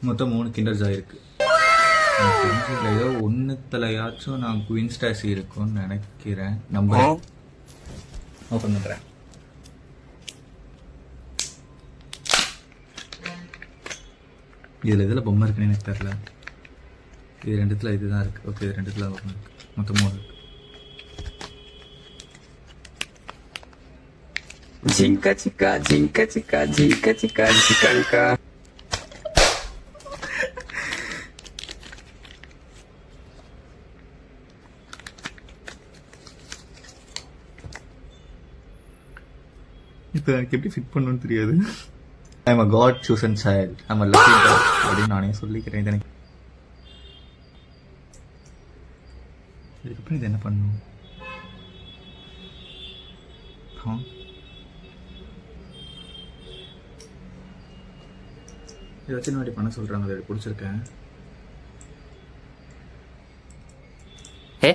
மொத்தம் 3 kinder Joy இருக்கு. தெரிஞ்சதுல ஏதோ ஒன்றுத்துலையாச்சும் நான் குயின் ஸ்டாசி இருக்கும்னு நினைக்கிறேன். நம்பர் ஓப்பன் பண்ணுறேன். இதில் பொம்மை இருக்குன்னு எனக்கு தெரியல. இது ரெண்டுத்துல இதுதான் இருக்கு. ஓகே, இது ரெண்டுத்துல பொம்மை இருக்கு. மொத்தம் 3 இருக்கு. ஜிங்கா சிக்கா ஜிங்கா சிக்கா ஜிங்கா சிக்கா சிக்கா. இப்போ எனக்கு எப்படி ஃபிட் பண்ணணும்னு தெரியாது. I am a god chosen child, I am a lucky god அப்படின்னு நானே சொல்லிக்கிறேன். இது எனக்கு இதுக்கப்புறம் இது என்ன பண்ணணும்? இதை வச்சு முன்னாடி பண்ண சொல்கிறாங்க. அதை பிடிச்சிருக்கேன். ஏ